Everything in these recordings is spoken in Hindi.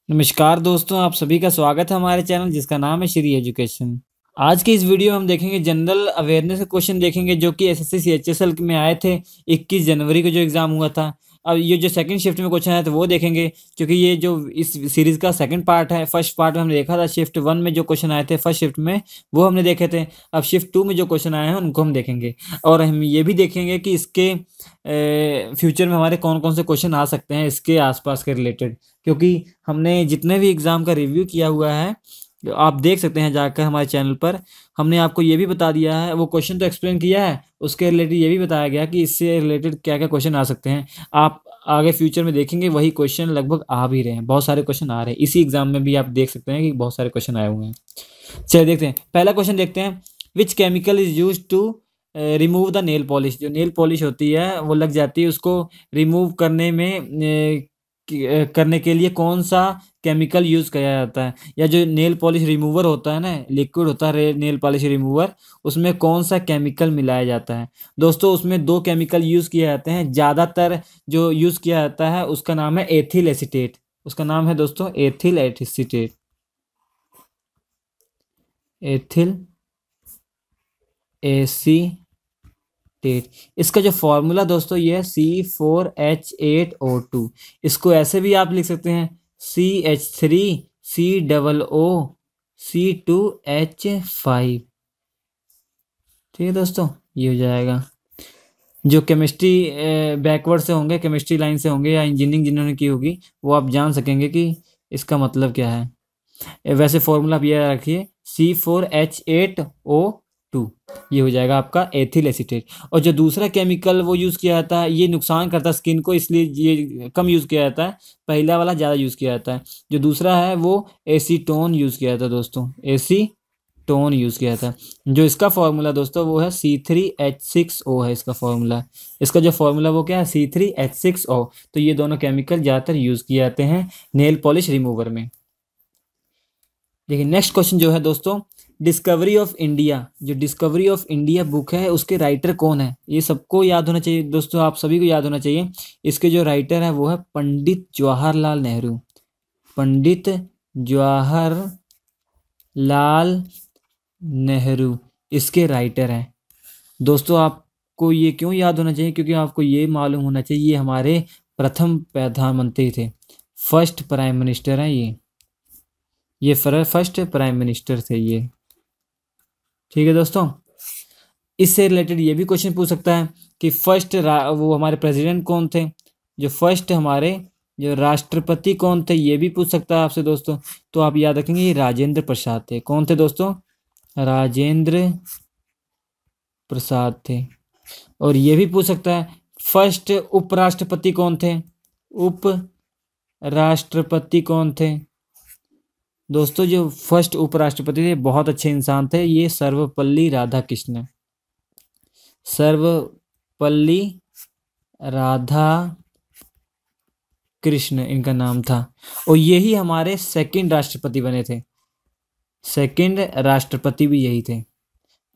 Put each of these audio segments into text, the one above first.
नमस्कार दोस्तों, आप सभी का स्वागत है हमारे चैनल जिसका नाम है श्री एजुकेशन। आज के इस वीडियो में हम देखेंगे जनरल अवेयरनेस के क्वेश्चन देखेंगे जो कि एसएससी सीएचएसएल में आए थे 21 जनवरी को जो एग्जाम हुआ था। अब ये जो सेकंड शिफ्ट में क्वेश्चन आया था वो देखेंगे, क्योंकि ये जो इस सीरीज का सेकंड पार्ट है। फर्स्ट पार्ट में हमने देखा था शिफ्ट 1 में जो क्वेश्चन आए थे फर्स्ट शिफ्ट में, वो हमने देखे थे। अब शिफ्ट 2 में जो क्वेश्चन आए हैं उनको हम देखेंगे, और हम ये भी देखेंगे कि इसके फ्यूचर में हमारे कौन कौन से क्वेश्चन आ सकते हैं इसके आसपास के रिलेटेड। क्योंकि हमने जितने भी एग्ज़ाम का रिव्यू किया हुआ है, आप देख सकते हैं जाकर हमारे चैनल पर। हमने आपको ये भी बता दिया है, वो क्वेश्चन तो एक्सप्लेन किया है, उसके रिलेटेड ये भी बताया गया कि इससे रिलेटेड क्या क्या क्वेश्चन आ सकते हैं। आप आगे फ्यूचर में देखेंगे वही क्वेश्चन लगभग आ भी रहे हैं, बहुत सारे क्वेश्चन आ रहे हैं। इसी एग्जाम में भी आप देख सकते हैं कि बहुत सारे क्वेश्चन आए हुए हैं। चलिए देखते हैं, पहला क्वेश्चन देखते हैं। Which chemical is use to remove the nail polish. जो नेल पॉलिश होती है वो लग जाती है, उसको रिमूव करने में करने के लिए कौन सा केमिकल यूज़ किया जाता है, या जो नेल पॉलिश रिमूवर होता है ना, लिक्विड होता है नेल पॉलिश रिमूवर, उसमें कौन सा केमिकल मिलाया जाता है। दोस्तों उसमें दो केमिकल यूज़ किए जाते हैं, ज़्यादातर जो यूज़ किया जाता है उसका नाम है एथिल एसीटेट। उसका नाम है दोस्तों एथिल एसीटेट, एथिल एसीटेट। इसका जो फॉर्मूला दोस्तों ये है C4H8O2। इसको ऐसे भी आप लिख सकते हैं CH3COOC2H5। ठीक है दोस्तों, ये हो जाएगा। जो केमिस्ट्री बैकवर्ड से होंगे, केमिस्ट्री लाइन से होंगे या इंजीनियरिंग जिन्होंने की होगी, वो आप जान सकेंगे कि इसका मतलब क्या है। वैसे फॉर्मूला आप ये रखिए C4H8O2, ये हो जाएगा आपका एथिल एसीटेट। और जो दूसरा केमिकल वो यूज़ किया जाता है, ये नुकसान करता है स्किन को, इसलिए ये कम यूज़ किया जाता है। पहला वाला ज़्यादा यूज़ किया जाता है। जो दूसरा है वो एसीटोन यूज़ किया जाता है दोस्तों, एसीटोन यूज़ किया जाता है। जो इसका फॉर्मूला दोस्तों वो है C3H6O है इसका फॉर्मूला। इसका जो फॉर्मूला वो क्या है C3H6O। तो ये दोनों केमिकल ज़्यादातर यूज़ किए जाते हैं नेल पॉलिश रिमूवर में। देखिए नेक्स्ट क्वेश्चन जो है दोस्तों, डिस्कवरी ऑफ इंडिया। जो डिस्कवरी ऑफ इंडिया बुक है उसके राइटर कौन है, ये सबको याद होना चाहिए दोस्तों, आप सभी को याद होना चाहिए। इसके जो राइटर है वो है पंडित जवाहरलाल नेहरू। पंडित जवाहरलाल नेहरू इसके राइटर हैं। दोस्तों आपको ये क्यों याद होना चाहिए, क्योंकि आपको ये मालूम होना चाहिए ये हमारे प्रथम प्रधानमंत्री थे, फर्स्ट प्राइम मिनिस्टर हैं ये फर्स्ट प्राइम मिनिस्टर थे ये। ठीक है दोस्तों, इससे रिलेटेड ये भी क्वेश्चन पूछ सकता है कि फर्स्ट वो हमारे प्रेसिडेंट कौन थे, जो फर्स्ट हमारे जो राष्ट्रपति कौन थे, ये भी पूछ सकता है आपसे दोस्तों। तो आप याद रखेंगे ये राजेंद्र प्रसाद थे। कौन थे दोस्तों, राजेंद्र प्रसाद थे। और ये भी पूछ सकता है फर्स्ट उपराष्ट्रपति कौन थे, उपराष्ट्रपति कौन थे। दोस्तों जो फर्स्ट उपराष्ट्रपति थे बहुत अच्छे इंसान थे, ये सर्वपल्ली राधाकृष्ण, सर्वपल्ली राधाकृष्ण इनका नाम था। और यही हमारे सेकंड राष्ट्रपति बने थे, सेकंड राष्ट्रपति भी यही थे।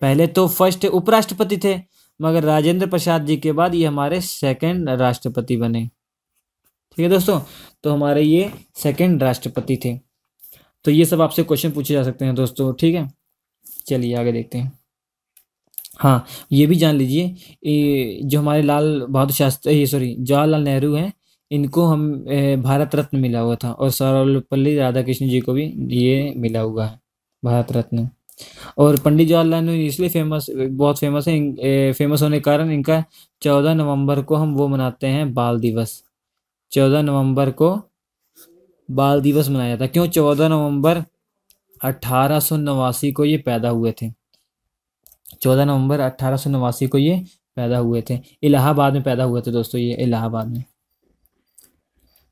पहले तो फर्स्ट उपराष्ट्रपति थे, मगर राजेंद्र प्रसाद जी के बाद ये हमारे सेकंड राष्ट्रपति बने। ठीक है दोस्तों, तो हमारे ये सेकंड राष्ट्रपति थे। तो ये सब आपसे क्वेश्चन पूछे जा सकते हैं दोस्तों। ठीक है, चलिए आगे देखते हैं। हाँ, ये भी जान लीजिए जो हमारे लाल बहादुर शास्त्री जवाहरलाल नेहरू हैं, इनको हम भारत रत्न मिला हुआ था, और सर्वपल्ली राधाकृष्ण जी को भी ये मिला हुआ है भारत रत्न। और पंडित जवाहरलाल नेहरू इसलिए बहुत फेमस है, फेमस होने के कारण इनका 14 नवंबर को हम वो मनाते हैं बाल दिवस। 14 नवंबर को बाल दिवस मनाया था। क्यों 14 नवंबर 1889 को ये पैदा हुए थे। 14 नवंबर 1889 को ये पैदा हुए थे, इलाहाबाद में पैदा हुए थे दोस्तों, ये इलाहाबाद में।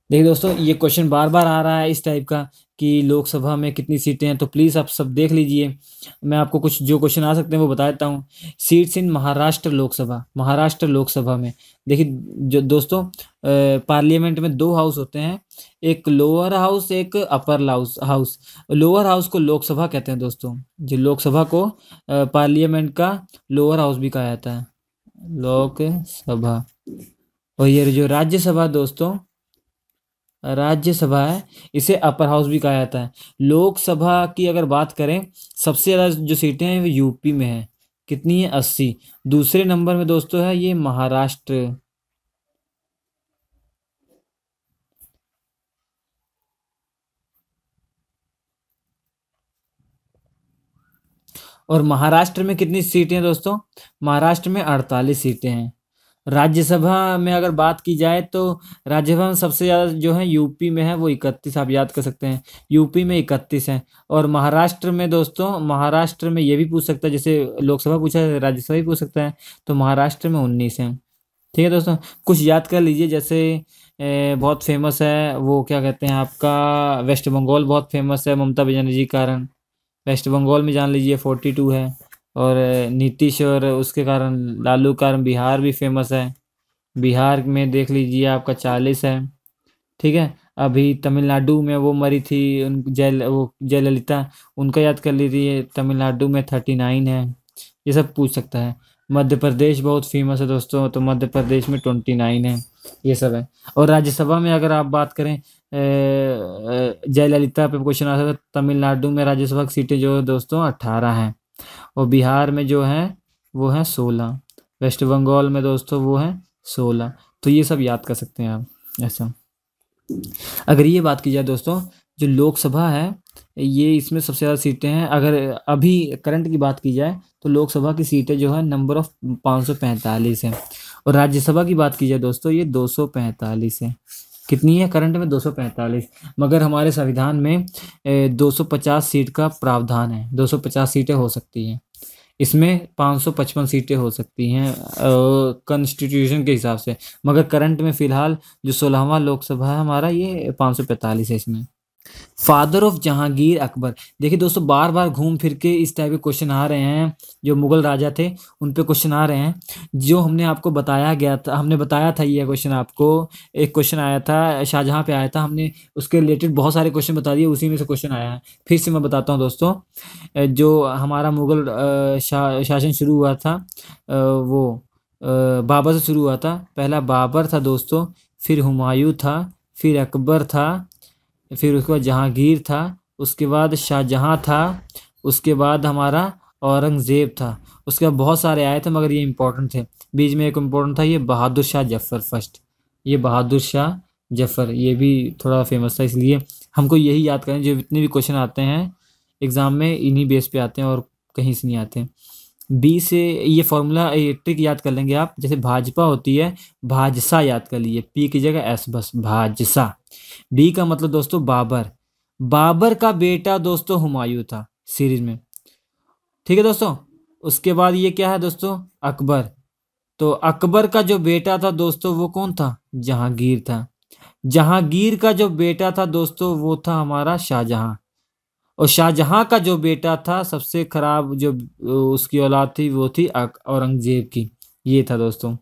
देखिए दोस्तों ये क्वेश्चन बार बार आ रहा है इस टाइप का कि लोकसभा में कितनी सीटें हैं, तो प्लीज़ आप सब देख लीजिए। मैं आपको कुछ जो क्वेश्चन आ सकते हैं वो बता देता हूँ। सीट्स इन महाराष्ट्र लोकसभा, महाराष्ट्र लोकसभा में देखिए जो दोस्तों पार्लियामेंट में दो हाउस होते हैं, एक लोअर हाउस एक अपर हाउस। लोअर हाउस को लोकसभा कहते हैं दोस्तों। जो लोकसभा को पार्लियामेंट का लोअर हाउस भी कहा जाता है, लोकसभा। और ये जो राज्यसभा दोस्तों, राज्यसभा है, इसे अपर हाउस भी कहा जाता है। लोकसभा की अगर बात करें, सबसे ज़्यादा जो सीटें हैं वो यूपी में है। कितनी है? 80। दूसरे नंबर में दोस्तों है ये महाराष्ट्र। और महाराष्ट्र में कितनी सीटें हैं दोस्तों? महाराष्ट्र में 48 सीटें हैं। राज्यसभा में अगर बात की जाए तो राज्यसभा में सबसे ज़्यादा जो है यूपी में है, वो 31, आप याद कर सकते हैं। यूपी में 31 है। और महाराष्ट्र में दोस्तों, महाराष्ट्र में ये भी पूछ सकता है, जैसे लोकसभा पूछा है राज्यसभा भी पूछ सकता है, तो महाराष्ट्र में 19 है। ठीक है दोस्तों, कुछ याद कर लीजिए। जैसे बहुत फेमस है वो, क्या कहते हैं आपका, वेस्ट बंगाल बहुत फेमस है ममता बनर्जी के कारण। वेस्ट बंगाल में जान लीजिए 42 है। और नीतीश और उसके कारण, लालू के कारण बिहार भी फेमस है। बिहार में देख लीजिए आपका 40 है। ठीक है। अभी तमिलनाडु में वो मरी थी, उन वो जयललिता, उनका याद कर लीजिए, तमिलनाडु में 39 है। ये सब पूछ सकता है। मध्य प्रदेश बहुत फेमस है दोस्तों, तो मध्य प्रदेश में 29 है। ये सब है। और राज्यसभा में अगर आप बात करें, जयललिता पे क्वेश्चन आ सकता है। तमिलनाडु में राज्यसभा की सीटें जो है दोस्तों 18 हैं। और बिहार में जो है वो है 16। वेस्ट बंगाल में दोस्तों वो है 16। तो ये सब याद कर सकते हैं आप ऐसा। अगर ये बात की जाए दोस्तों, जो लोकसभा है ये, इसमें सबसे ज़्यादा सीटें हैं। अगर अभी करंट की बात की जाए तो लोकसभा की सीटें जो है नंबर ऑफ 545 है। और राज्यसभा की बात की जाए दोस्तों, ये 245 है। कितनी है करंट में? 245। मगर हमारे संविधान में 250 सीट का प्रावधान है, 250 सीटें हो सकती हैं। इसमें 555 सीटें हो सकती हैं कॉन्स्टिट्यूशन के हिसाब से। मगर करंट में फ़िलहाल जो 16वां लोकसभा है हमारा, ये 545 है इसमें। Father of Jahangir Akbar. देखिए दोस्तों, बार बार घूम फिर के इस टाइप के क्वेश्चन आ रहे हैं। जो मुगल राजा थे उन पे क्वेश्चन आ रहे हैं। जो हमने आपको बताया गया था, हमने बताया था ये क्वेश्चन आपको। एक क्वेश्चन आया था शाहजहां पे आया था, हमने उसके रिलेटेड बहुत सारे क्वेश्चन बता दिए, उसी में से क्वेश्चन आया है। फिर से मैं बताता हूँ दोस्तों। जो हमारा मुगल शासन शुरू हुआ था, वो बाबर से शुरू हुआ था। पहला बाबर था दोस्तों, फिर हुमायूं था, फिर अकबर था, फिर उसके बाद जहांगीर था, उसके बाद शाहजहां था, उसके बाद हमारा औरंगज़ेब था। उसके बाद बहुत सारे आए थे मगर ये इंपॉर्टेंट थे। बीच में एक इम्पोर्टेंट था, ये बहादुर शाह जफर फर्स्ट। ये बहादुर शाह जफर, ये भी थोड़ा फेमस था। इसलिए हमको यही याद करें, जो जितने भी क्वेश्चन आते हैं एग्ज़ाम में इन्हीं बेस पे आते हैं और कहीं से नहीं आते। बी से ये फॉर्मूला, ये ट्रिक याद कर लेंगे आप। जैसे भाजपा होती है, भाजसा याद कर लीजिए, पी की जगह एस, बस भाजसा। बी का मतलब दोस्तों बाबर। बाबर का बेटा दोस्तों हुमायूं था सीरीज में। ठीक है दोस्तों। उसके बाद ये क्या है दोस्तों? अकबर। तो अकबर का जो बेटा था दोस्तों वो कौन था? जहांगीर था। जहांगीर का जो बेटा था दोस्तों वो था हमारा शाहजहां। और शाहजहां का जो बेटा था, सबसे खराब जो उसकी औलाद थी, वो थी औरंगजेब की। ये था दोस्तों।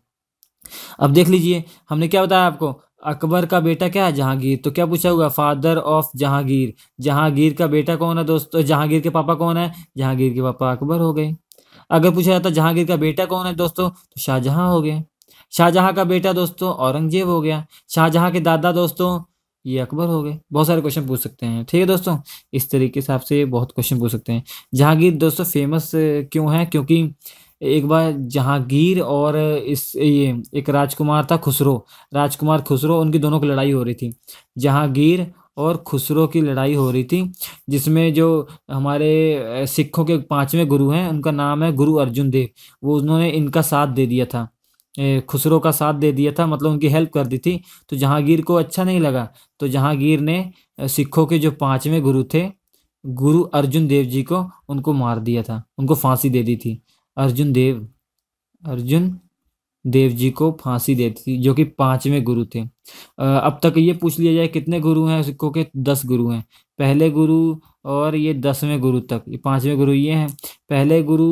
अब देख लीजिए, हमने क्या बताया आपको, अकबर का बेटा क्या है? जहांगीर। तो क्या पूछा होगा? Father of Jahangir. जहांगीर का बेटा कौन है दोस्तों? जहांगीर के पापा कौन है? जहांगीर के पापा अकबर हो गए। अगर पूछा जाता जहांगीर का बेटा कौन है दोस्तों, तो शाहजहां हो गए। शाहजहां का बेटा दोस्तों औरंगजेब हो गया। शाहजहां के दादा दोस्तों ये अकबर हो गए। बहुत सारे क्वेश्चन पूछ सकते हैं। ठीक है दोस्तों, इस तरीके से आपसे बहुत क्वेश्चन पूछ सकते हैं। जहांगीर दोस्तों फेमस क्यों है? क्योंकि एक बार जहांगीर और इस ये एक राजकुमार था खुसरो, राजकुमार खुसरो, उनकी दोनों की लड़ाई हो रही थी। जहांगीर और खुसरो की लड़ाई हो रही थी, जिसमें जो हमारे सिखों के 5वें गुरु हैं, उनका नाम है गुरु अर्जुन देव। वो उन्होंने इनका साथ दे दिया था, खुसरो का साथ दे दिया था, मतलब उनकी हेल्प कर दी थी। तो जहांगीर को अच्छा नहीं लगा। तो जहांगीर ने सिखों के जो 5वें गुरु थे, गुरु अर्जुन देव जी को, उनको मार दिया था, उनको फांसी दे दी थी। अर्जुन देव जी को फांसी दे दी थी, जो कि 5वें गुरु थे। अब तक ये पूछ लिया जाए कितने गुरु हैं सिखों के? 10 गुरु हैं। पहले गुरु और ये 10वें गुरु तक, ये 5वें गुरु ये हैं। पहले गुरु,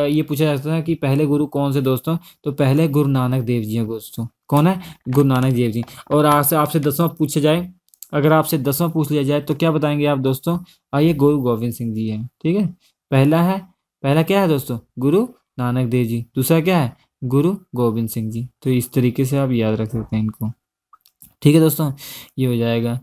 ये पूछा जाता है कि पहले गुरु कौन से दोस्तों? तो पहले गुरु नानक देव जी हैं दोस्तों। कौन है? गुरु नानक देव जी। और आज से आपसे 10वां पूछा जाए, अगर आपसे 10वां पूछ लिया जाए तो क्या बताएंगे आप दोस्तों? आइए, गुरु गोविंद सिंह जी हैं। ठीक है। पहला है, पहला क्या है दोस्तों? गुरु नानक देव जी। दूसरा क्या है? गुरु गोविंद सिंह जी। तो इस तरीके से आप याद रख सकते हैं इनको। ठीक है दोस्तों, ये हो जाएगा।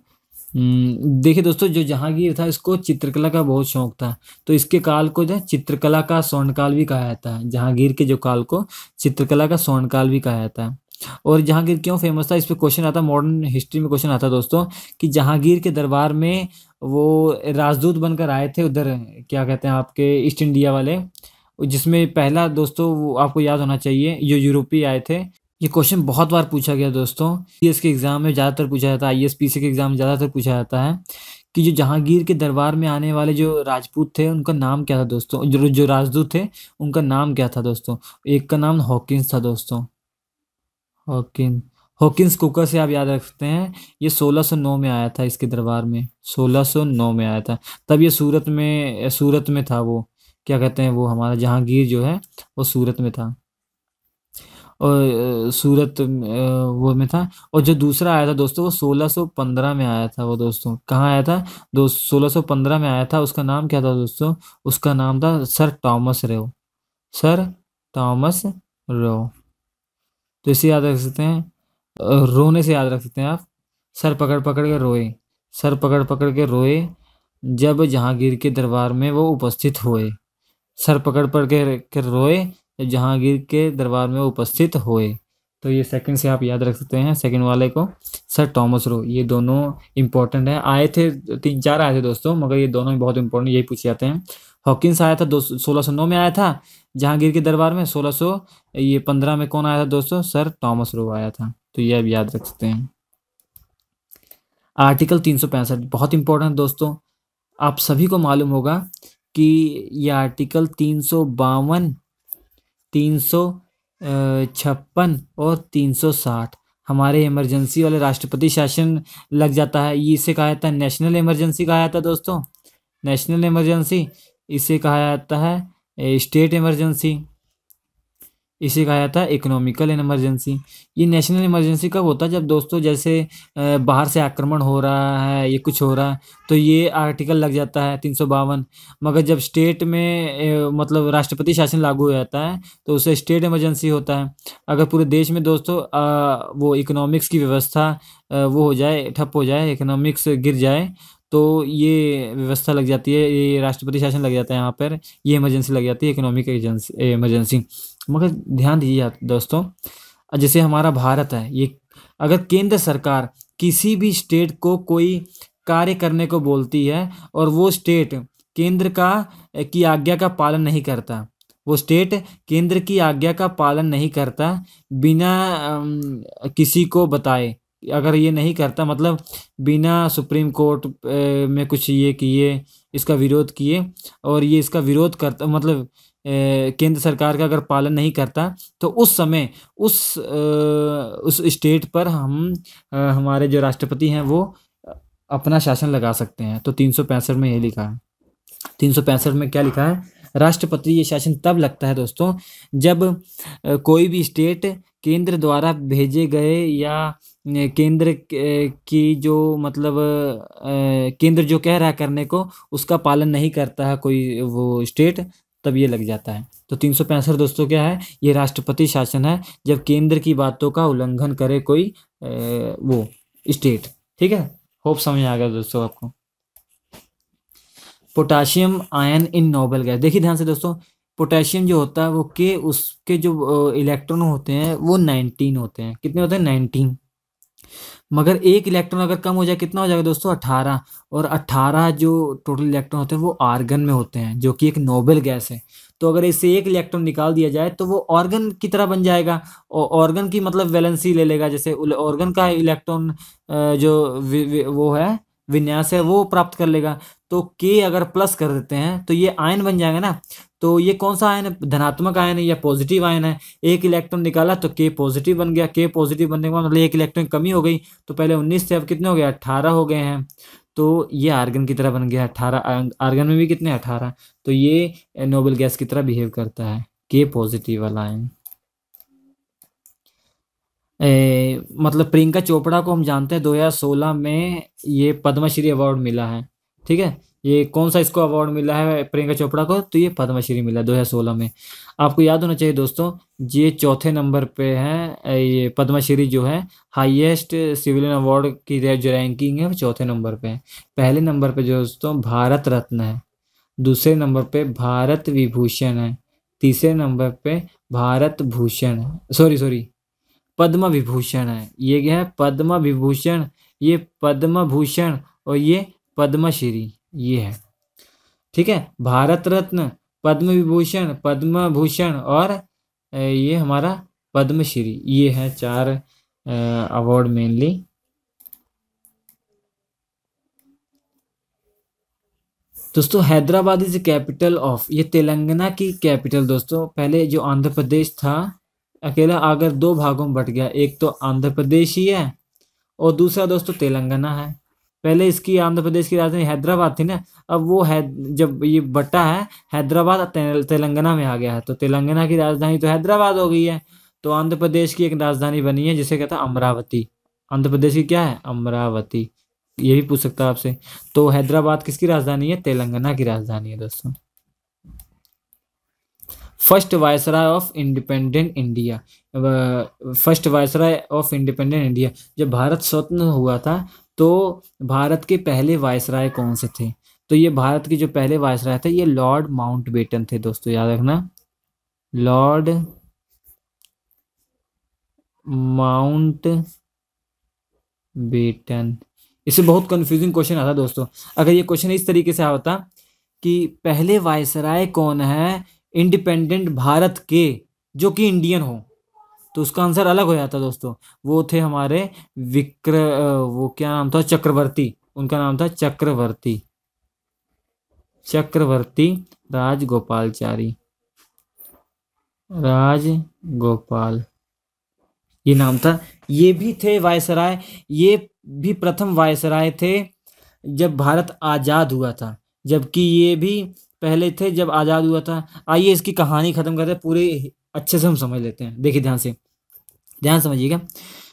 देखिए दोस्तों, जो जहांगीर था इसको चित्रकला का बहुत शौक था, तो इसके काल को जो है चित्रकला का स्वर्णकाल भी कहा जाता है। जहांगीर के जो काल को चित्रकला का स्वर्णकाल भी कहा जाता है। और जहांगीर क्यों फेमस था, इस पे क्वेश्चन आता है, मॉडर्न हिस्ट्री में क्वेश्चन आता है दोस्तों, कि जहांगीर के दरबार में वो राजदूत बनकर आए थे उधर, क्या कहते हैं आपके ईस्ट इंडिया वाले, जिसमें पहला दोस्तों वो आपको याद होना चाहिए, जो यूरोपीय आए थे। ये क्वेश्चन बहुत बार पूछा गया दोस्तों, आईएएस के एग्जाम में ज़्यादातर पूछा जाता है, आईएएस पीसी के एग्जाम में ज़्यादातर पूछा जाता है कि जो जहांगीर के दरबार में आने वाले जो राजपूत थे उनका नाम क्या था दोस्तों, जो जो राजदूत थे उनका नाम क्या था दोस्तों। एक का नाम हॉकिंस था दोस्तों, हॉकिन हॉकिंस कुकर से आप याद रख सकते हैं। ये 1609 में आया था इसके दरबार में, 1609 में आया था। तब ये सूरत में था वो, क्या कहते हैं वो, हमारा जहांगीर जो है वो सूरत में था, और वो में था। और जो दूसरा आया था दोस्तों वो 1615 में आया था वो दोस्तों, कहाँ आया था, 1615 में आया था। उसका नाम क्या था दोस्तों, उसका नाम था sir Thomas Roe, sir Thomas Roe. तो इसे याद रख सकते हैं, रोने से याद रख सकते हैं आप, सर पकड़ पकड़ के रोए, सर पकड़ पकड़ के रोए जब जहांगीर के दरबार में वो उपस्थित हुए, सर पकड़ पकड़ के रोए जब जहांगीर के दरबार में वो उपस्थित हुए। तो ये सेकंड से आप याद रख सकते हैं, सेकंड वाले को, सर टॉमस रो। ये दोनों इंपॉर्टेंट है, आए थे 3-4 आए थे दोस्तों, मगर ये दोनों बहुत इंपॉर्टेंट, यही पूछे जाते हैं। हॉकिंस आया था 1609 में आया था जहांगीर के दरबार में, 1615 में कौन आया था दोस्तों, सर टॉमस रो आया था। तो ये आप याद रख सकते हैं। आर्टिकल 365 बहुत इंपॉर्टेंट दोस्तों, आप सभी को मालूम होगा कि ये आर्टिकल 352, 356 और 360 हमारे इमरजेंसी वाले राष्ट्रपति शासन लग जाता है। ये इसे कहा जाता है नेशनल इमरजेंसी कहा जाता है दोस्तों, नेशनल इमरजेंसी। इसे कहा जाता है स्टेट इमरजेंसी, इसे कहा जाता है इकोनॉमिकल इमरजेंसी। ये नेशनल इमरजेंसी कब होता है, जब दोस्तों जैसे बाहर से आक्रमण हो रहा है, ये कुछ हो रहा है, तो ये आर्टिकल लग जाता है 352। मगर जब स्टेट में मतलब राष्ट्रपति शासन लागू हो जाता है तो उसे स्टेट इमरजेंसी होता है। अगर पूरे देश में दोस्तों वो इकोनॉमिक्स की व्यवस्था वो हो जाए, ठप हो जाए, इकोनॉमिक्स गिर जाए, तो ये व्यवस्था लग जाती है, ये राष्ट्रपति शासन लग जाता है यहाँ पर, ये इमरजेंसी लग जाती है, इकोनॉमिक इमरजेंसी। मगर ध्यान दीजिए आप दोस्तों, जैसे हमारा भारत है, ये अगर केंद्र सरकार किसी भी स्टेट को कोई कार्य करने को बोलती है और वो स्टेट केंद्र की आज्ञा का पालन नहीं करता, वो स्टेट केंद्र की आज्ञा का पालन नहीं करता बिना किसी को बताए, अगर ये नहीं करता मतलब बिना सुप्रीम कोर्ट में कुछ ये किए, इसका विरोध किए, और ये इसका विरोध करता मतलब केंद्र सरकार का अगर पालन नहीं करता, तो उस समय उस स्टेट पर हमारे जो राष्ट्रपति हैं वो अपना शासन लगा सकते हैं। तो 365 में ये लिखा है, 365 में क्या लिखा है, राष्ट्रपति ये शासन तब लगता है दोस्तों जब कोई भी स्टेट केंद्र द्वारा भेजे गए या केंद्र की जो मतलब केंद्र जो कह रहा है करने को उसका पालन नहीं करता है कोई वो स्टेट, तब ये लग जाता है। तो 365 दोस्तों क्या है, ये राष्ट्रपति शासन है जब केंद्र की बातों का उल्लंघन करे कोई वो स्टेट। ठीक है, होप समझ आ गया दोस्तों आपको। पोटाशियम आयन इन नोबल गैस, देखिए ध्यान से दोस्तों, पोटेशियम जो होता है वो के उसके जो इलेक्ट्रॉन होते हैं वो 19 होते हैं, कितने होते हैं 19। मगर एक इलेक्ट्रॉन अगर कम हो जाए कितना हो जाएगा दोस्तों 18, और 18 जो टोटल इलेक्ट्रॉन होते हैं वो आर्गन में होते हैं जो कि एक नोबल गैस है। तो अगर इससे एक इलेक्ट्रॉन निकाल दिया जाए तो वो ऑर्गन की तरह बन जाएगा, और ऑर्गन की मतलब वैलेंसी ले लेगा, जैसे ऑर्गन का इलेक्ट्रॉन जो वो है विन्यास है वो प्राप्त कर लेगा। तो के अगर प्लस कर देते हैं तो ये आयन बन जाएगा ना। तो ये कौन सा आयन है, धनात्मक आयन है या पॉजिटिव आयन है। एक इलेक्ट्रॉन निकाला तो के पॉजिटिव बन गया, के पॉजिटिव बनने के बाद मतलब एक इलेक्ट्रॉन कमी हो गई, तो पहले 19 थे अब कितने हो गए 18 हो गए हैं। तो ये आर्गन की तरह बन गया 18, आर्गन में भी कितने 18। तो ये नोबल गैस की तरह बिहेव करता है, के पॉजिटिव वाला आयन। मतलब प्रियंका चोपड़ा को हम जानते हैं 2016 में ये पद्मश्री अवार्ड मिला है। ठीक है, ये कौन सा इसको अवार्ड मिला है प्रियंका चोपड़ा को, तो ये पद्मश्री मिला 2016 में। आपको याद होना चाहिए दोस्तों, ये चौथे नंबर पे है, ये पद्मश्री जो है हाईएस्ट सिविलियन अवार्ड की जो रैंकिंग है वो चौथे नंबर पे है। पहले नंबर पे जो दोस्तों भारत रत्न है, दूसरे नंबर पे भारत विभूषण है, तीसरे नंबर पे भारत भूषण है, सॉरी पद्म विभूषण है। ये क्या है, पद्म विभूषण, ये पद्म भूषण और ये पद्मश्री, ये है। ठीक है, भारत रत्न, पद्म विभूषण, पद्म भूषण और ये हमारा पद्मश्री, ये है 4 अवार्ड मेनली। दोस्तों हैदराबाद इज कैपिटल ऑफ, ये तेलंगाना की कैपिटल दोस्तों। पहले जो आंध्र प्रदेश था अकेला, अगर 2 भागों में बट गया, एक तो आंध्र प्रदेश ही है और दूसरा दोस्तों तेलंगाना है। पहले इसकी आंध्र प्रदेश की राजधानी हैदराबाद थी ना, अब वो है जब ये बटा है हैदराबाद तेलंगाना में आ गया है, तो तेलंगाना की राजधानी तो हैदराबाद हो गई है। तो आंध्र प्रदेश की एक राजधानी बनी है जिसे कहता है अमरावती। आंध्र प्रदेश की क्या है, अमरावती। ये भी पूछ सकता है आपसे। तो हैदराबाद किसकी राजधानी है, तेलंगाना की राजधानी है दोस्तों। First viceroy of independent India, first viceroy of independent India, जब भारत स्वतंत्र हुआ था तो भारत के पहले वायसराय कौन से थे, तो ये भारत के जो पहले वायसराय थे ये लॉर्ड माउंटबेटन थे दोस्तों, याद रखना, लॉर्ड माउंटबेटन। इससे बहुत कंफ्यूजिंग क्वेश्चन आता दोस्तों, अगर ये क्वेश्चन इस तरीके से आता कि पहले वायसराय कौन है इंडिपेंडेंट भारत के जो कि इंडियन हो, तो उसका आंसर अलग हो जाता दोस्तों। वो थे हमारे वो क्या नाम था, चक्रवर्ती, उनका नाम था चक्रवर्ती राजगोपालचारी, राजगोपाल ये नाम था। ये भी थे वायसराय, ये भी प्रथम वायसराय थे जब भारत आज़ाद हुआ था, जबकि ये भी पहले थे जब आज़ाद हुआ था। आइए इसकी कहानी खत्म करते हैं, पूरे अच्छे से हम समझ लेते हैं। देखिए ध्यान समझिएगा।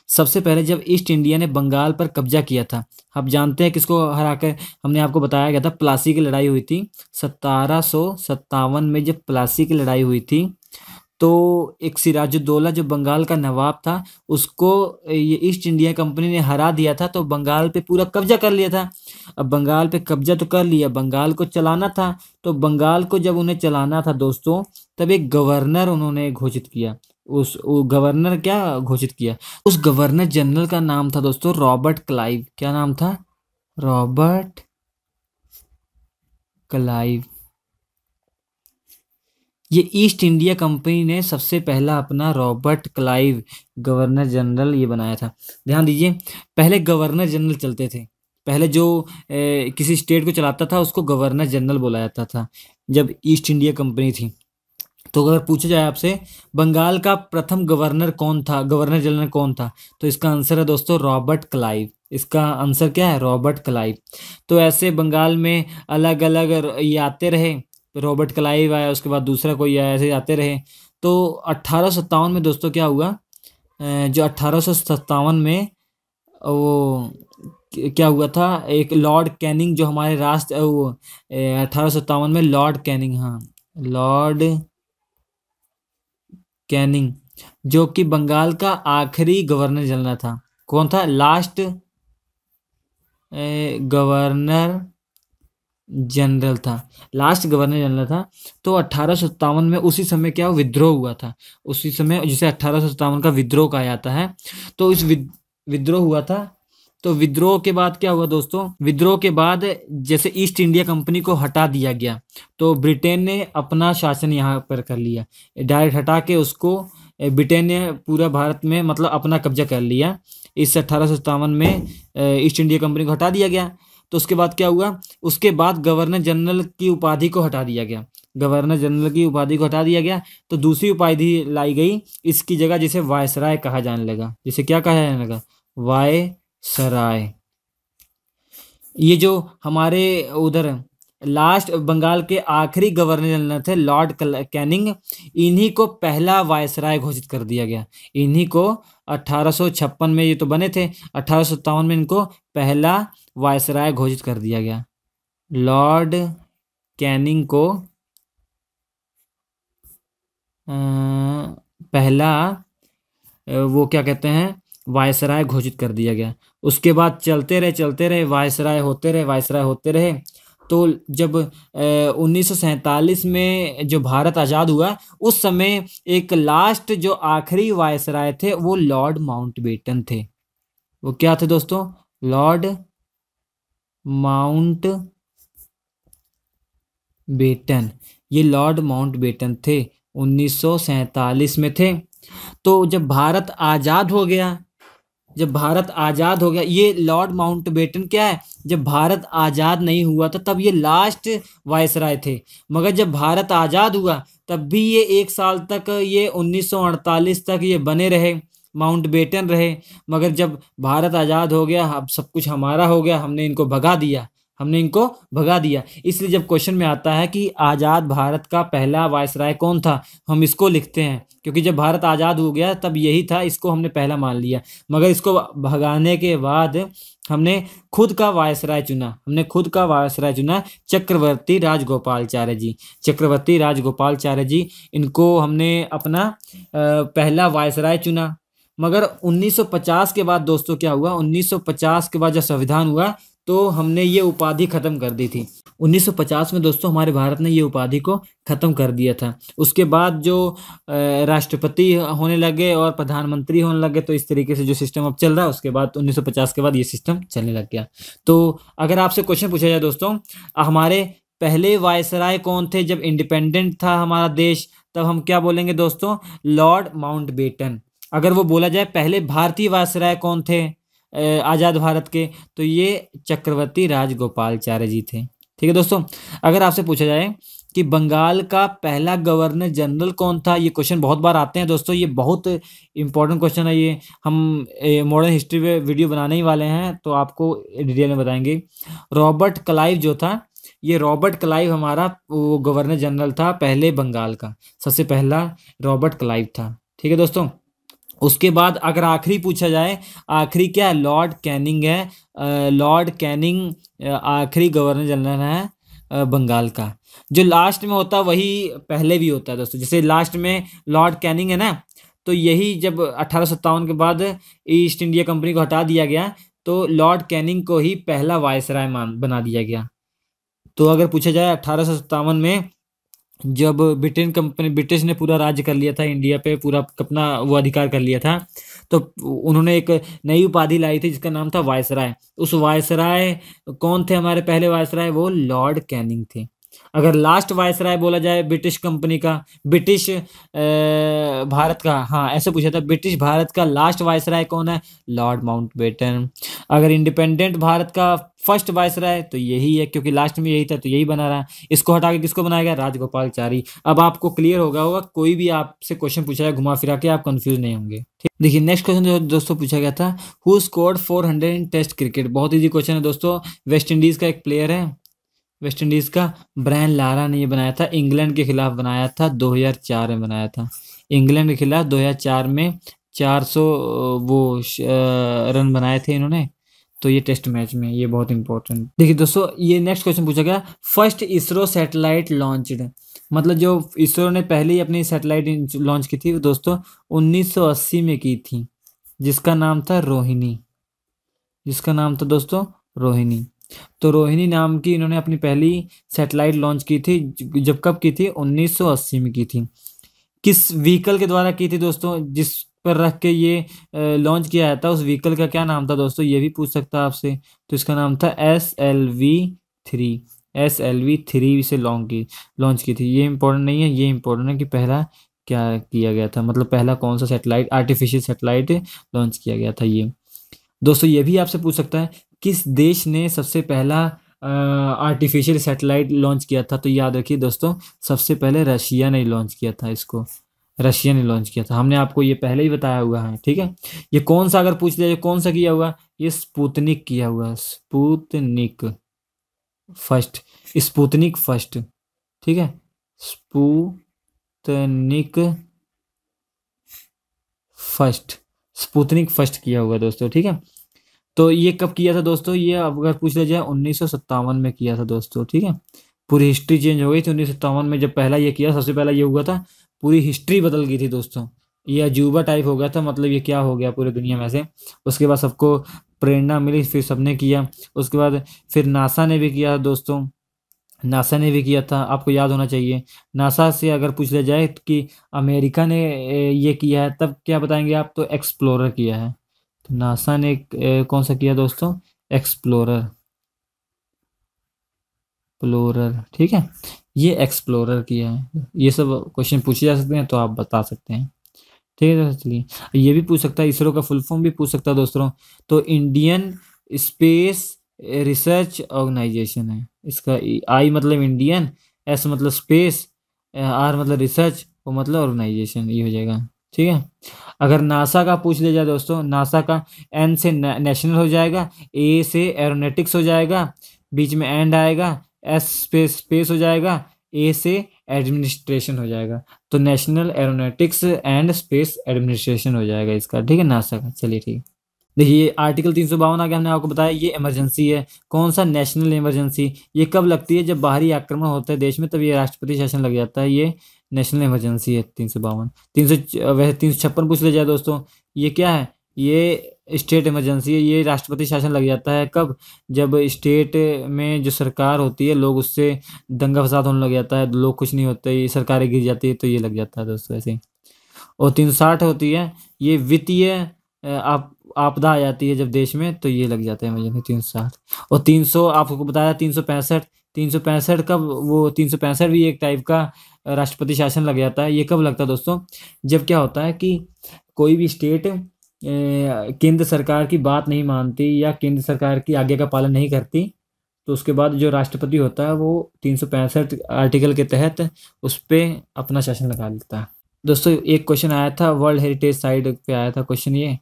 सबसे पहले जब ईस्ट इंडिया ने बंगाल पर कब्जा किया था, आप जानते हैं किसको हराकर, हमने आपको बताया गया था प्लासी की लड़ाई हुई थी 1757 में। जब प्लासी की लड़ाई हुई थी तो एक सिराजुद्दौला जो बंगाल का नवाब था उसको ये ईस्ट इंडिया कंपनी ने हरा दिया था, तो बंगाल पे पूरा कब्जा कर लिया था। अब बंगाल पे कब्जा तो कर लिया, बंगाल को चलाना था, तो बंगाल को जब उन्हें चलाना था दोस्तों, तब एक गवर्नर उन्होंने घोषित किया। वो गवर्नर क्या घोषित किया, उस गवर्नर जनरल का नाम था दोस्तों रॉबर्ट क्लाइव। क्या नाम था, रॉबर्ट क्लाइव। ये ईस्ट इंडिया कंपनी ने सबसे पहला अपना रॉबर्ट क्लाइव गवर्नर जनरल ये बनाया था। ध्यान दीजिए, पहले गवर्नर जनरल चलते थे, पहले जो किसी स्टेट को चलाता था उसको गवर्नर जनरल बोला जाता था जब ईस्ट इंडिया कंपनी थी। तो अगर पूछा जाए आपसे बंगाल का प्रथम गवर्नर कौन था, गवर्नर जनरल कौन था, तो इसका आंसर है दोस्तों रॉबर्ट क्लाइव। इसका आंसर क्या है, रॉबर्ट क्लाइव। तो ऐसे बंगाल में अलग अलग ये आते रहे, रॉबर्ट क्लाइव आया, उसके बाद दूसरा कोई आया, ऐसे आते रहे। तो 1857 में दोस्तों क्या हुआ, जो 1857 में वो क्या हुआ था, एक लॉर्ड कैनिंग जो हमारे राष्ट्र वो 1857 में लॉर्ड कैनिंग, हाँ लॉर्ड कैनिंग, जो कि बंगाल का आखिरी गवर्नर जनरल था। कौन था, लास्ट गवर्नर जनरल था, लास्ट गवर्नर जनरल था। तो 1857 में उसी समय क्या विद्रोह हुआ था, उसी समय जिसे 1857 का विद्रोह कहा जाता है। तो इस विद्रोह हुआ था। तो विद्रोह के बाद क्या हुआ दोस्तों, विद्रोह के बाद जैसे ईस्ट इंडिया कंपनी को हटा दिया गया, तो ब्रिटेन ने अपना शासन यहाँ पर कर लिया, डायरेक्ट हटा के उसको ब्रिटेन ने पूरा भारत में मतलब अपना कब्जा कर लिया। इस 1857 में ईस्ट इंडिया कंपनी को हटा दिया गया। तो उसके बाद क्या हुआ, उसके बाद गवर्नर जनरल की उपाधि को हटा दिया गया, गवर्नर जनरल की उपाधि को हटा दिया गया। तो दूसरी उपाधि लाई गई इसकी जगह, जिसे वायसराय कहा जाने लगा। जिसे क्या कहा जाने लगा, वायसराय। ये जो हमारे उधर लास्ट बंगाल के आखिरी गवर्नर जनरल थे लॉर्ड कैनिंग, इन्हीं को पहला वायसराय घोषित कर दिया गया। इन्हीं को 1856 में ये तो बने थे, 1857 में इनको पहला वायसराय घोषित कर दिया गया। लॉर्ड कैनिंग को पहला वो क्या कहते हैं वायसराय घोषित कर दिया गया। उसके बाद चलते रहे वायसराय होते रहे। तो जब 1947 में जो भारत आज़ाद हुआ उस समय एक लास्ट जो आखिरी वायसराय थे वो लॉर्ड माउंटबेटन थे। वो क्या थे दोस्तों? Lord Mountbatten. ये लॉर्ड माउंटबेटन थे, 1947 में थे। तो जब भारत आज़ाद हो गया, ये लॉर्ड माउंटबेटन क्या है, जब भारत आज़ाद नहीं हुआ था तब ये लास्ट वायसराय थे। मगर जब भारत आज़ाद हुआ तब भी ये 1 साल तक, ये 1948 तक ये बने रहे, माउंटबेटन रहे। मगर जब भारत आज़ाद हो गया, अब सब कुछ हमारा हो गया, हमने इनको भगा दिया। इसलिए जब क्वेश्चन में आता है कि आज़ाद भारत का पहला वायसराय कौन था, हम इसको लिखते हैं, क्योंकि जब भारत आज़ाद हो गया तब यही था, इसको हमने पहला मान लिया। मगर इसको भगाने के बाद हमने खुद का वायसराय चुना, चक्रवर्ती राजगोपालचार्य जी। इनको हमने अपना पहला वायसराय चुना। मगर 1950 के बाद दोस्तों क्या हुआ, 1950 के बाद जब संविधान हुआ तो हमने ये उपाधि खत्म कर दी थी। 1950 में दोस्तों हमारे भारत ने ये उपाधि को खत्म कर दिया था। उसके बाद जो राष्ट्रपति होने लगे और प्रधानमंत्री होने लगे, तो इस तरीके से जो सिस्टम अब चल रहा है, उसके बाद 1950 के बाद ये सिस्टम चलने लग गया। तो अगर आपसे क्वेश्चन पूछा जाए दोस्तों, हमारे पहले वायसराय कौन थे जब इंडिपेंडेंट था हमारा देश, तब हम क्या बोलेंगे दोस्तों? Lord Mountbatten. अगर वो बोला जाए पहले भारतीय वायसराय कौन थे आज़ाद भारत के, तो ये चक्रवर्ती राजगोपालचार्य जी थे। ठीक है दोस्तों। अगर आपसे पूछा जाए कि बंगाल का पहला गवर्नर जनरल कौन था, ये क्वेश्चन बहुत बार आते हैं दोस्तों, ये बहुत इंपॉर्टेंट क्वेश्चन है। ये हम मॉडर्न हिस्ट्री पे वीडियो बनाने ही वाले हैं, तो आपको डिटेल में बताएंगे। रॉबर्ट क्लाइव जो था, ये रॉबर्ट क्लाइव हमारा वो गवर्नर जनरल था पहले बंगाल का, सबसे पहला रॉबर्ट क्लाइव था। ठीक है दोस्तों। उसके बाद अगर आखिरी पूछा जाए, आखिरी क्या है? लॉर्ड कैनिंग है। लॉर्ड कैनिंग आखिरी गवर्नर जनरल है बंगाल का। जो लास्ट में होता है वही पहले भी होता है दोस्तों। जैसे लास्ट में लॉर्ड कैनिंग है ना, तो यही जब 1857 के बाद ईस्ट इंडिया कंपनी को हटा दिया गया, तो लॉर्ड कैनिंग को ही पहला वायसराय बना दिया गया। तो अगर पूछा जाए 1857 में जब ब्रिटिश ने पूरा राज्य कर लिया था इंडिया पे, पूरा अपना वो अधिकार कर लिया था, तो उन्होंने एक नई उपाधि लाई थी जिसका नाम था वायसराय। उस वायसराय कौन थे हमारे पहले वायसराय? वो लॉर्ड कैनिंग थे। अगर लास्ट वायसराय बोला जाए ब्रिटिश कंपनी का, ब्रिटिश भारत का, हाँ ऐसे पूछा था, ब्रिटिश भारत का लास्ट वायसराय कौन है? Lord Mountbatten. अगर इंडिपेंडेंट भारत का फर्स्ट वायसराय तो यही है, क्योंकि लास्ट में यही था तो यही बना रहा। इसको हटा के किसको बनाया गया? राजगोपालचारी। अब आपको क्लियर होगा कोई भी आपसे क्वेश्चन पूछा है घुमा फिरा के, आप कंफ्यूज नहीं होंगे। ठीक, देखिए नेक्स्ट क्वेश्चन जो दोस्तों पूछा गया था, who scored 400 in test cricket. बहुत इजी क्वेश्चन है दोस्तों। वेस्ट इंडीज का एक प्लेयर है, वेस्ट इंडीज का ब्रायन लारा ने ये बनाया था। इंग्लैंड के खिलाफ बनाया था, 2004 में बनाया था। इंग्लैंड के खिलाफ 2004 में 400 रन बनाए थे इन्होंने, तो ये टेस्ट मैच में, ये बहुत इंपॉर्टेंट। देखिए दोस्तों, ये नेक्स्ट क्वेश्चन पूछा गया, फर्स्ट इसरो सैटेलाइट लॉन्च्ड। मतलब जो इसरो ने पहले ही अपनी सैटेलाइट लॉन्च की थी वो दोस्तों 1980 में की थी, जिसका नाम था रोहिणी। दोस्तों रोहिणी। तो रोहिणी नाम की इन्होंने अपनी पहली सैटेलाइट लॉन्च की थी। जब कब की थी? 1980 में की थी। किस व्हीकल के द्वारा की थी दोस्तों? जिस पर रख के ये लॉन्च किया जाता है, उस व्हीकल का क्या नाम था दोस्तों? ये भी पूछ सकता है आपसे। तो इसका नाम था SLV-3। SLV-3 से लॉन्च की थी। ये इंपॉर्टेंट नहीं है, ये इंपॉर्टेंट है कि पहला क्या किया गया था, मतलब पहला कौन सा सैटेलाइट, आर्टिफिशियल सैटेलाइट लॉन्च किया गया था। ये दोस्तों ये भी आपसे पूछ सकता है, किस देश ने सबसे पहला आर्टिफिशियल सैटेलाइट लॉन्च किया था? तो याद रखिए दोस्तों, सबसे पहले रशिया ने लॉन्च किया था इसको। रशिया ने लॉन्च किया था, हमने आपको ये पहले ही बताया हुआ है। ठीक है। ये कौन सा अगर पूछ लिया, कौन सा किया हुआ? ये स्पुतनिक किया हुआ, स्पुतनिक फर्स्ट। ठीक है, स्पुतनिक फर्स्ट किया हुआ दोस्तों। ठीक है। तो ये कब किया था दोस्तों, ये अगर पूछ लिया जाए 1957 में किया था दोस्तों, ठीक है। पूरी हिस्ट्री चेंज हो गई थी 1957 में, जब पहला ये किया, सबसे पहला ये हुआ था, पूरी हिस्ट्री बदल गई थी दोस्तों। ये अजूबा टाइप हो गया था, मतलब ये क्या हो गया पूरी दुनिया में से। उसके बाद सबको प्रेरणा मिली, फिर सबने किया। उसके बाद फिर नासा ने भी किया दोस्तों, नासा ने भी किया था, आपको याद होना चाहिए। नासा से अगर पूछ लिया जाए कि अमेरिका ने ये किया है, तब क्या बताएंगे आप, तो एक्सप्लोरर किया है। तो नासा ने कौन सा किया दोस्तों, एक्सप्लोरर, एक्सप्लोरर, ठीक है, ये एक्सप्लोरर किया है। ये सब क्वेश्चन पूछे जा सकते हैं, तो आप बता सकते हैं, ठीक है। चलिए, ये भी पूछ सकता है, इसरो का फुल फॉर्म भी पूछ सकता है दोस्तों। तो इंडियन स्पेस रिसर्च ऑर्गेनाइजेशन है इसका। आई मतलब इंडियन, एस मतलब स्पेस, आर मतलब रिसर्च, ओ मतलब ऑर्गेनाइजेशन, ये हो जाएगा, ठीक है। अगर नासा का पूछ लिया जाए दोस्तों, नासा का एन से नेशनल हो जाएगा, ए से एरोनॉटिक्स हो जाएगा, बीच में एंड आएगा, एस स्पेस स्पेस हो जाएगा, ए से एडमिनिस्ट्रेशन हो जाएगा। तो national aeronautics and space administration हो जाएगा इसका, ठीक है, नासा का। चलिए ठीक, देखिए आर्टिकल 352 आगे हमने आपको बताया, ये इमरजेंसी है। कौन सा, नेशनल इमरजेंसी। ये कब लगती है, जब बाहरी आक्रमण होता है देश में, तब ये राष्ट्रपति शासन लग जाता है, ये नेशनल इमरजेंसी है 352। 300 वह 356 पूछ लिया जाए दोस्तों, ये क्या है, ये स्टेट इमरजेंसी है। ये राष्ट्रपति शासन लग जाता है कब, जब स्टेट में जो सरकार होती है, लोग उससे दंगा फसाद होने लग जाता है, लोग कुछ नहीं होते, ये सरकारें गिर जाती है, तो ये लग जाता है दोस्तों ऐसे ही। और 360 होती है, ये वित्तीय आप आपदा आ जाती है जब देश में, तो ये लग जाता है इमरजेंसी 360। और 300 आपको बताया 365, 365 कब, वो 365 भी एक टाइप का राष्ट्रपति शासन लग जाता है। ये कब लगता है दोस्तों, जब क्या होता है कि कोई भी स्टेट केंद्र सरकार की बात नहीं मानती या केंद्र सरकार की आज्ञा का पालन नहीं करती, तो उसके बाद जो राष्ट्रपति होता है वो 365 आर्टिकल के तहत उस पर अपना शासन लगा लेता है दोस्तों। एक क्वेश्चन आया था वर्ल्ड हेरिटेज साइट पे, आया था क्वेश्चन ये,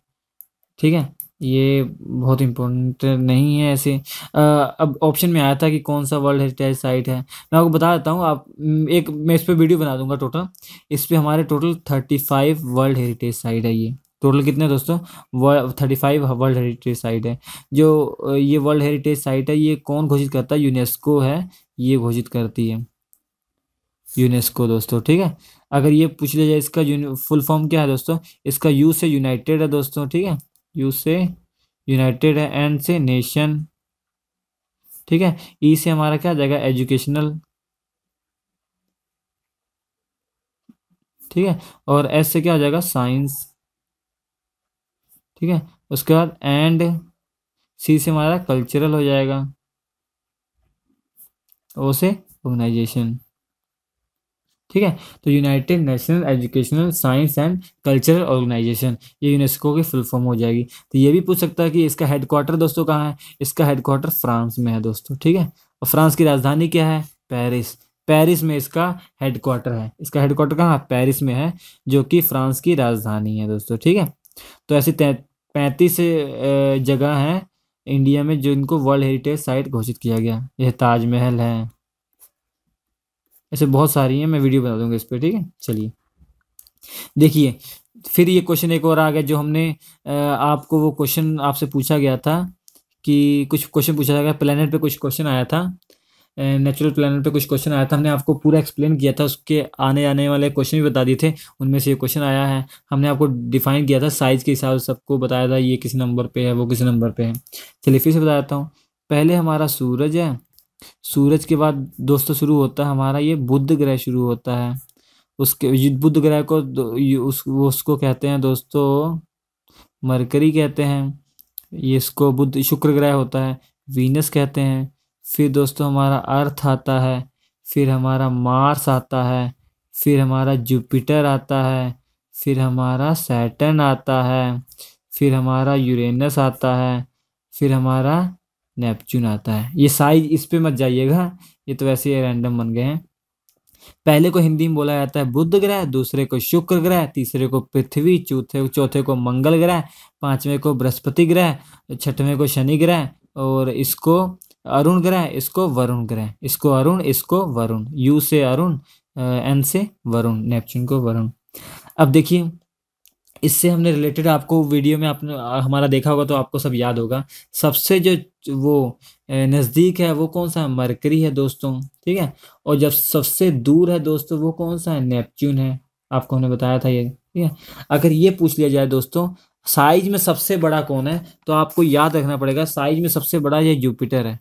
ठीक है। ये बहुत इम्पोर्टेंट नहीं है ऐसे। अब ऑप्शन में आया था कि कौन सा वर्ल्ड हेरिटेज साइट है, मैं आपको बता देता हूँ। आप एक मैं इस पर वीडियो बना दूंगा टोटल। इस पे हमारे टोटल 35 वर्ल्ड हेरिटेज साइट है। ये टोटल कितने हैं दोस्तों, 35 वर्ल्ड हेरिटेज साइट है। जो ये वर्ल्ड हेरिटेज साइट है, ये कौन घोषित करता है, यूनेस्को है, ये घोषित करती है, यूनेस्को दोस्तों, ठीक है। अगर ये पूछ लिया जाए इसका फुल फॉर्म क्या है दोस्तों, इसका यू से यूनाइटेड है दोस्तों, ठीक है, यू से यूनाइटेड है, एन से नेशन, ठीक है, ई से हमारा क्या आ जाएगा, एजुकेशनल, ठीक है, और एस से क्या हो जाएगा, साइंस, ठीक है। उसके बाद एंड सी से हमारा कल्चरल हो जाएगा, ओ से ऑर्गेनाइजेशन, ठीक है। तो united national educational science and cultural organisation, ये यूनेस्को की फुल फॉर्म हो जाएगी। तो ये भी पूछ सकता है कि इसका हेडक्वार्टर दोस्तों कहाँ है, इसका हेडक्वार्टर फ्रांस में है दोस्तों, ठीक है। और फ्रांस की राजधानी क्या है, पेरिस, पेरिस में इसका हेडक्वार्टर है। इसका हेडक्वार्टर कहाँ, पेरिस में है, जो कि फ्रांस की राजधानी है दोस्तों, ठीक है। तो ऐसी 35 जगह हैं इंडिया में जो इनको वर्ल्ड हेरिटेज साइट घोषित किया गया। यह ताजमहल है, ऐसे बहुत सारी हैं, मैं वीडियो बना दूंगा इस पर, ठीक है। चलिए देखिए, फिर ये क्वेश्चन एक और आ गया, जो हमने आपको वो क्वेश्चन आपसे पूछा गया था कि कुछ क्वेश्चन पूछा गया प्लेनेट पे, कुछ क्वेश्चन आया था, नेचुरल प्लेनेट पे कुछ क्वेश्चन आया था, हमने आपको पूरा एक्सप्लेन किया था, उसके आने आने वाले क्वेश्चन भी बता दिए थे। उनमें से ये क्वेश्चन आया है, हमने आपको डिफाइन किया था साइज के हिसाब से, सबको बताया था ये किस नंबर पे है, वो किस नंबर पे है। चलिए फिर से बता देता हूँ। पहले हमारा सूरज है, सूरज के बाद दोस्तों शुरू होता है हमारा ये बुध ग्रह शुरू होता है। उसके बुध ग्रह को उसको कहते हैं दोस्तों मरकरी कहते हैं। ये इसको बुध, शुक्र ग्रह होता है, वीनस कहते हैं। फिर दोस्तों हमारा अर्थ आता है, फिर हमारा मार्स आता है, फिर हमारा जुपिटर आता है, फिर हमारा सैटर्न आता है, फिर हमारा यूरेनस आता है, फिर हमारा नेपच्यून आता है। ये साइज इस पे मत जाइएगा, ये तो वैसे ही रैंडम बन गए हैं। पहले को हिंदी में बोला जाता है बुध ग्रह, दूसरे को शुक्र ग्रह, तीसरे को पृथ्वी, चौथे को मंगल ग्रह, पांचवें को बृहस्पति ग्रह, छठवें को शनि ग्रह, और इसको अरुण ग्रह, इसको वरुण ग्रह, इसको अरुण, इसको वरुण, यू से अरुण, एन से वरुण, नेपच्यून को वरुण। अब देखिए इससे हमने रिलेटेड आपको वीडियो में आपने हमारा देखा होगा तो आपको सब याद होगा। सबसे जो वो नज़दीक है वो कौन सा है? मरकरी है दोस्तों, ठीक है। और जब सबसे दूर है दोस्तों वो कौन सा है? नेपच्यून है। आपको हमने बताया था ये, ठीक है। अगर ये पूछ लिया जाए दोस्तों साइज में सबसे बड़ा कौन है, तो आपको याद रखना पड़ेगा साइज में सबसे बड़ा ये जुपिटर है।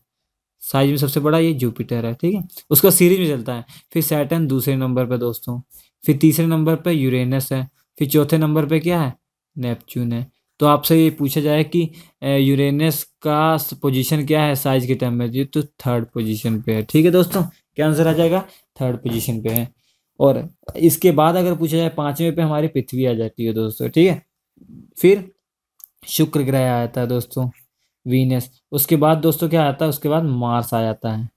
साइज में सबसे बड़ा ये जुपिटर है, ठीक है। उसका सीरीज में चलता है। फिर सैटर्न दूसरे नंबर पे दोस्तों, फिर तीसरे नंबर पे यूरेनस है, फिर चौथे नंबर पे क्या है? नेपच्यून है। तो आपसे ये पूछा जाए कि यूरेनस का पोजीशन क्या है साइज के टर्म में, ये तो थर्ड पोजीशन पे है, ठीक है दोस्तों। क्या आंसर आ जाएगा? थर्ड पोजीशन पे है। और इसके बाद अगर पूछा जाए पांचवें पे हमारी पृथ्वी आ जाती है दोस्तों, ठीक है। फिर शुक्र ग्रह आ जाता है दोस्तों, वीनस। उसके बाद दोस्तों क्या आता है? उसके बाद मार्स आ जाता है।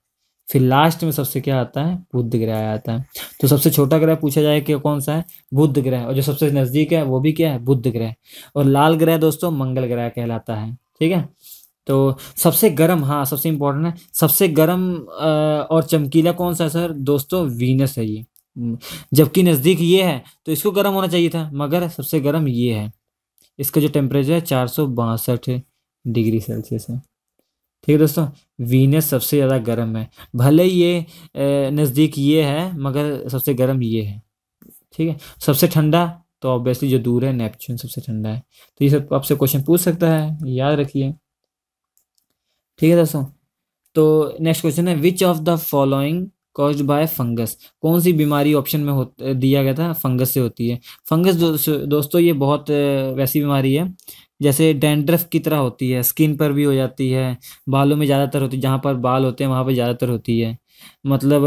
फिर लास्ट में सबसे क्या आता है? बुध ग्रह आ जाता है। तो सबसे छोटा ग्रह पूछा जाए कि कौन सा है? बुध ग्रह। और जो सबसे नजदीक है वो भी क्या है? बुध ग्रह। और लाल ग्रह दोस्तों मंगल ग्रह कहलाता है, ठीक है। तो सबसे गर्म, हाँ सबसे इंपॉर्टेंट है, सबसे गर्म और चमकीला कौन सा है सर? दोस्तों वीनस है ये। जबकि नजदीक ये है तो इसको गर्म होना चाहिए था, मगर सबसे गर्म ये है। इसका जो टेम्परेचर है 462 डिग्री सेल्सियस है, ठीक है दोस्तों। वीनस सबसे ज़्यादा गर्म है। भले ही ये नज़दीक ये है मगर सबसे गर्म ये है, ठीक है। सबसे ठंडा तो ऑब्वियसली जो दूर है नेपच्यून सबसे ठंडा है। तो ये सब आपसे क्वेश्चन पूछ सकता है, याद रखिए, ठीक है दोस्तों। तो नेक्स्ट क्वेश्चन है which of the following caused by fungus. कौन सी बीमारी ऑप्शन में दिया गया था? फंगस से होती है। फंगस दोस्तों ये बहुत वैसी बीमारी है जैसे डैंड्रफ की तरह होती है, स्किन पर भी हो जाती है, बालों में ज़्यादातर होती है, जहाँ पर बाल होते हैं वहाँ पर ज़्यादातर होती है। मतलब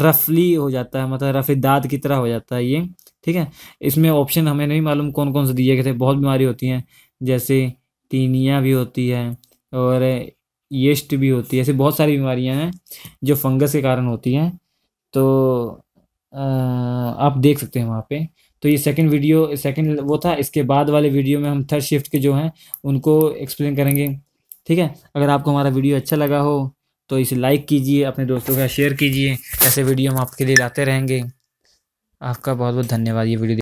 रफली हो जाता है, मतलब रफी दाद की तरह हो जाता है ये, ठीक है। इसमें ऑप्शन हमें नहीं मालूम कौन कौन से दिए गए थे। बहुत बीमारी होती हैं जैसे टीनिया भी होती है और यीस्ट भी होती है। ऐसी बहुत सारी बीमारियां हैं जो फंगस के कारण होती हैं। तो आप देख सकते हैं वहाँ पे। तो ये सेकंड वीडियो, सेकंड वो था। इसके बाद वाले वीडियो में हम थर्ड शिफ्ट के जो हैं उनको एक्सप्लेन करेंगे, ठीक है। अगर आपको हमारा वीडियो अच्छा लगा हो तो इसे लाइक कीजिए, अपने दोस्तों के साथ शेयर कीजिए। ऐसे वीडियो हम आपके लिए लाते रहेंगे। आपका बहुत बहुत धन्यवाद ये वीडियो